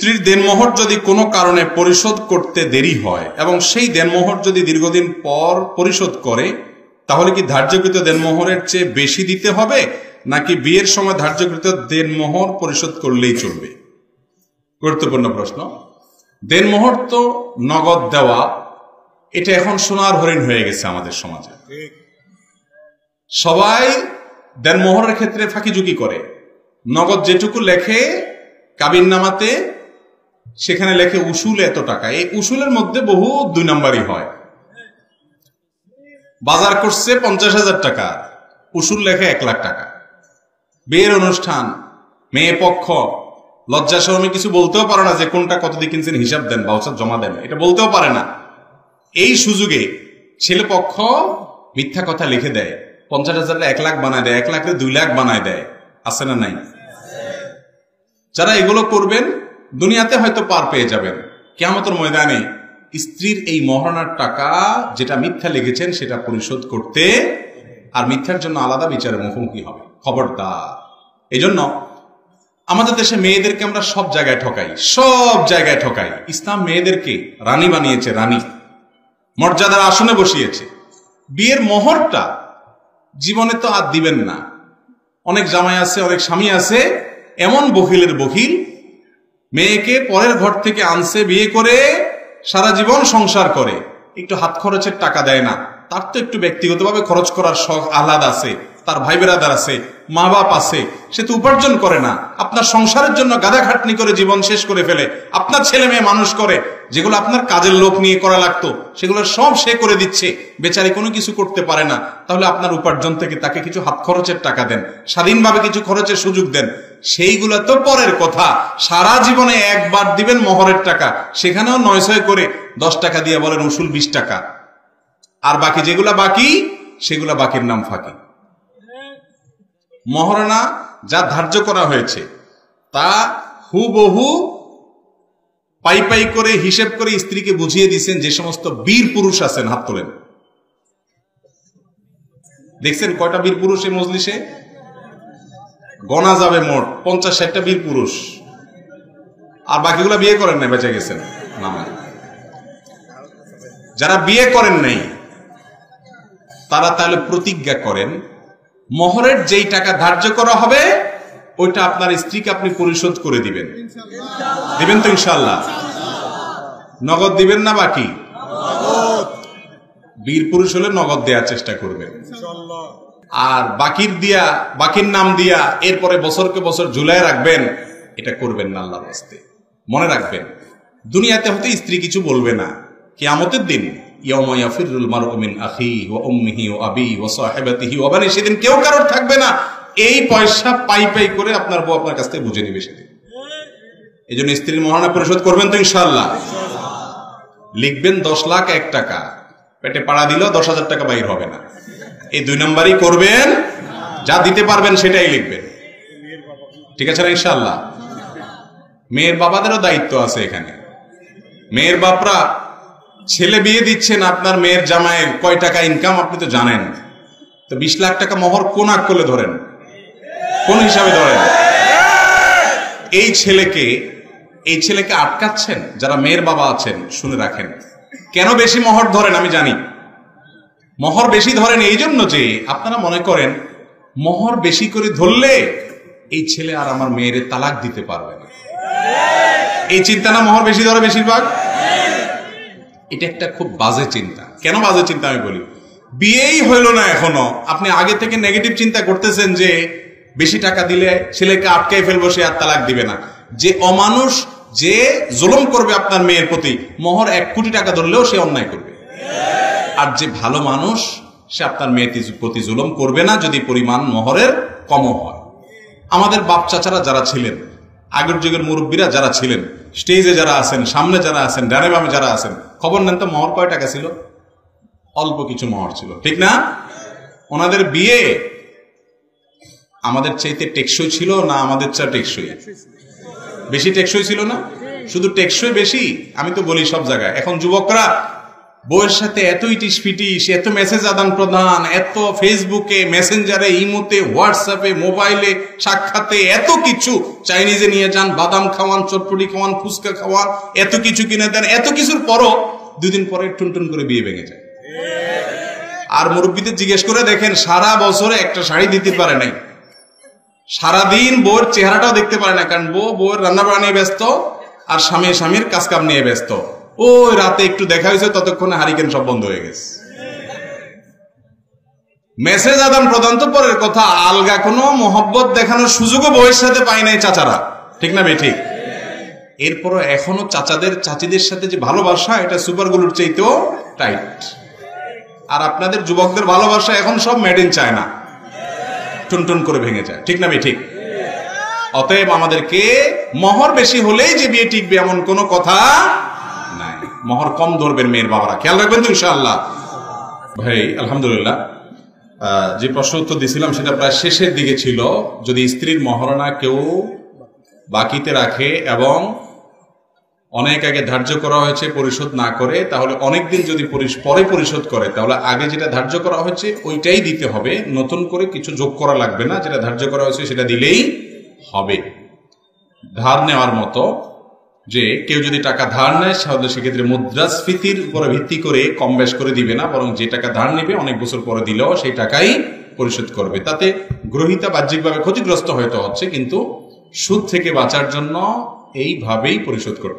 স্ত্রীর দেনমোহর যদি কোনো কারণে পরিশোধ করতে দেরি হয় এবং সেই দেনমোহর যদি দীর্ঘদিন পর পরিশোধ করে, তাহলে কি ধার্যকৃত দেনমোহরের চেয়ে বেশি দিতে হবে, নাকি বিয়ের সময় ধার্যকৃত দেনমোহর পরিশোধ করলেই চলবে? গুরুত্বপূর্ণ প্রশ্ন। দেনমোহর তো নগদ দেওয়া, এটা এখন সোনার হরিণ হয়ে গেছে আমাদের সমাজে। সবাই দেনমোহরের ক্ষেত্রে ফাঁকিঝুঁকি করে। নগদ যেটুকু লেখে কাবিননামাতে, সেখানে লেখে উসুল এত টাকা। এই উসুলের মধ্যে বহু 2 নাম্বারই হয়। বাজার করছে 50,000 টাকা, উসুল লেখে 1 লাখ টাকা। বিয়ের অনুষ্ঠান, মেয়ে পক্ষ লজ্জা শরমে কিছু বলতেও পারে না যে কোনটা কত দিয়ে কিনছেন, হিসাব দেন, ভাউচার জমা দেন, এটা বলতেও পারে না। এই সুযোগে ছেলে পক্ষ মিথ্যা কথা লিখে দেয়, 50,000 1 লাখ বানায় দেয়, 1 লাখে 2 লাখ বানায় দেয়। আছে না নাই? যারা এগুলো করবেন দুনিয়াতে হয়তো পার পেয়ে যাবেন, কিয়ামতের ময়দানে স্ত্রীর এই মহারণার টাকা যেটা মিথ্যা লিখেছেন সেটা পরিশোধ করতে আর মিথ্যার জন্য আলাদা বিচারের মুখোমুখি হবে। খবরদার। এই জন্য আমাদের দেশে মেয়েদেরকে আমরা সব জায়গায় ঠকাই, সব জায়গায় ঠকাই। ইসলাম মেয়েদেরকে রানী বানিয়েছে, রানী মর্যাদার আসনে বসিয়েছে। বিয়ের মোহরটা জীবনে তো আর দিবেন না। অনেক জামাই আছে, অনেক স্বামী আছে, এমন বখিলের বখিল, মেয়েকে পরের ঘর থেকে আনছে, বিয়ে করে সারা জীবন সংসার করে, একটু হাত খরচের টাকা দেয় না। তার তো একটু ব্যক্তিগতভাবে খরচ করার শখ আহ্লাদ আছে, তার ভাই বেরাদার আছে, মা বাপ আছে, সে তো উপার্জন করে না। আপনার সংসারের জন্য গাদা খাটনি করে জীবন শেষ করে ফেলে, আপনার ছেলে মেয়ে মানুষ করে, যেগুলো আপনার কাজের লোক নিয়ে করা লাগতো সেগুলো সব সে করে দিচ্ছে, বেচারি কোনো কিছু করতে পারে না। তাহলে আপনার উপার্জন থেকে তাকে কিছু হাত খরচের টাকা দেন, স্বাধীনভাবে কিছু খরচের সুযোগ দেন। সেইগুলো তো পরের কথা। সারা জীবনে একবার দিবেন মোহরের টাকা, সেখানেও 900 করে 10 টাকা দিয়ে বলেন উসুল 20 টাকা, আর বাকি যেগুলা বাকি সেগুলা বাকির নাম ফাঁকি। মহারণা যা ধার্য করা হয়েছে তা হুবহু পাই পাই করে হিসেব করে স্ত্রীকে বুঝিয়ে দিচ্ছেন। যে সমস্ত বীর পুরুষ আছেন হাত তোলেন। দেখছেন কয়টা বীর পুরুষ এই মজলিসে? গণা যাবে মোট 50-60টা বীর পুরুষ। আর বাকিগুলা বিয়ে করেন নাই, বেঁচে গেছেন নামে। যারা বিয়ে করেন নাই তারা তাহলে প্রতিজ্ঞা করেন, মোহরের যেই টাকা ধার্য করা হবে ওইটা আপনার স্ত্রীকে আপনি পরিশোধ করে দিবেন। দিবেন তো ইনশাআল্লাহ? নগদ দিবেন না বাকি? বীর পুরুষ হলে নগদ দেওয়ার চেষ্টা করবেন। আর বাকির নাম দিয়া এরপরে বছরকে বছর ঝুলায় রাখবেন, এটা করবেন না আল্লাহর রাস্তে। মনে রাখবেন, দুনিয়াতে হতে স্ত্রী কিছু বলবে না। কিয়ামতের দিন ইয়াউমা ইয়াফিরুল মারউ মিন আখিহি ওয়া উম্মিহি ওয়া আবিহি ওয়া সাহিবাতিহি ওয়া বানি, সেদিন কেউ কারোর থাকবে না। এই পয়সা পাই পাই করে আপনার বউ আপনার কাছ থেকে বুঝে নিবে সেদিন। এই জন্য স্ত্রীর মহারণা পরিশোধ করবেন তো ইনশাআল্লাহ? লিখবেন 10 লাখ 1 টাকা, পেটে পাড়া দিলেও 10,000 টাকা বাইর হবে না। এই 2 নাম্বারই করবেন, যা দিতে পারবেন সেটাই লিখবেন। ঠিক আছে না ইনশাআল্লাহ? মেয়ের বাবাদেরও দায়িত্ব আছে এখানে। মেয়ের বাপরা ছেলে বিয়ে দিচ্ছেন, আপনার মেয়ের জামাইয়ের কয় টাকা ইনকাম আপনি তো জানেন। তো 20 লাখ টাকা মোহর কোন আকলে ধরেন, কোন হিসাবে ধরেন? এই ছেলেকে আটকাচ্ছেন। যারা মেয়ের বাবা আছেন শুনে রাখেন, কেন বেশি মোহর ধরেন আমি জানি। মোহর বেশি ধরেন এই জন্য যে আপনারা মনে করেন মোহর বেশি করে ধরলে এই ছেলে আর আমার মেয়ের তালাক দিতে পারবে না। এই চিন্তা না মোহর বেশি ধরে বেশিরভাগ? এটা একটা খুব বাজে চিন্তা। কেন বাজে চিন্তা আমি বলি, বিয়েই হইল না এখনো, আপনি আগে থেকে নেগেটিভ চিন্তা করতেছেন যে বেশি টাকা দিলে ছেলেকে আটকাই ফেলবো, সে আর তালাক দিবে না। যে অমানুষ, যে জুলুম করবে আপনার মেয়ের প্রতি, মোহর 1 কোটি টাকা ধরলেও সে অন্যায় করবে। আর যে ভালো মানুষ, সে আপনার মেয়ের প্রতি জুলুম করবে না যদি পরিমাণ মোহরের কম হয়। আমাদের বাপ চাচারা যারা ছিলেন, আগের যুগের মুরব্বীরা যারা ছিলেন, স্টেজে যারা আছেন, সামনে যারা আছেন, ডানে বামে যারা আছেন, খবর নেন তো মোহর কয় টাকা ছিল? অল্প কিছু মোহর ছিল, ঠিক না? ওনাদের বিয়ে আমাদের চাইতে টেকসই ছিল না আমাদের চেয়ে টেকসই? বেশি টেকসই ছিল না? শুধু টেকসই বেশি? আমি তো বলি সব জায়গায় এখন যুবকরা বউয়ের সাথে এত ইটিস পিটিস, এত মেসেজ আদান প্রদান, এত ফেসবুকে, মেসেঞ্জারে, ইমোতে, হোয়াটসঅ্যাপে, মোবাইলে, সাক্ষাতে, এত কিছু, চাইনিজে নিয়ে যান, বাদাম খাওয়ান, চটপটি খাওয়ান, ফুচকা খাওয়ান, এত কিছু কিনে দেন, এত কিছুর পরও 2 দিন পরে টুনটুন করে বিয়ে ভেঙে যায়। আর মুরব্বীদের জিজ্ঞেস করে দেখেন, সারা বছরে একটা শাড়ি দিতে পারে নাই, সারাদিন বউয়ের চেহারাটাও দেখতে পারে না, কারণ বউয়ের রান্না বাড়া নিয়ে ব্যস্ত আর স্বামীর কাজ কাম নিয়ে ব্যস্ত। ওই রাতে একটু দেখা হয়েছে, ততক্ষণে হারিকেন সব বন্ধ হয়ে গেছে। মেসেজ আদান প্রদান তো পরের কথা, আলগা কোনো মহব্বত দেখানোর সুযোগও বউয়ের সাথে পায় নাই চাচারা, ঠিক না ঠিক? এরপরও এখনো চাচিদের সাথে যে ভালোবাসা, এটা সুপারগুলোর চাইতেও টাইট। আর আপনাদের যুবকদের ভালোবাসা এখন সব মেড ইন চায়না, টুনটুন করে ভেঙে যায়, ঠিক না ঠিক? অতএব আমাদেরকে মোহর বেশি হলেই যে বিয়ে টিকবে এমন কোনো কথা নাই। মোহর কম ধরবেন মেয়ের বাবারা, খেয়াল রাখবেন তো ইনশাআল্লাহ। ভাই আলহামদুলিল্লাহ, যে প্রশ্ন উত্তর দিয়েছিলাম সেটা প্রায় শেষের দিকে ছিল। যদি স্ত্রীর মহারণা কেউ বাকিতে রাখে এবং অনেক আগে ধার্য করা হয়েছে পরিশোধ না করে, তাহলে অনেকদিন যদি পরে পরিশোধ করে, তাহলে আগে যেটা ধার্য করা হয়েছে ওইটাই দিতে হবে, নতুন করে কিছু যোগ করা লাগবে না, যেটা ধার্য করা হয়েছে সেটা দিলেই হবে। ধার নেওয়ার মতো, যে কেউ যদি টাকা ধার নেয় তাহলে সেক্ষেত্রে মুদ্রাস্ফীতির উপরে ভিত্তি করে কম বেশ করে দিবে না, বরং যে টাকা ধার নেবে অনেক বছর পরে দিলেও সেই টাকাই পরিশোধ করবে। তাতে গ্রহীতা বাহ্যিকভাবে ক্ষতিগ্রস্ত হয়তো হচ্ছে, কিন্তু সুদ থেকে বাঁচার জন্য এইভাবেই পরিশোধ করতে হবে।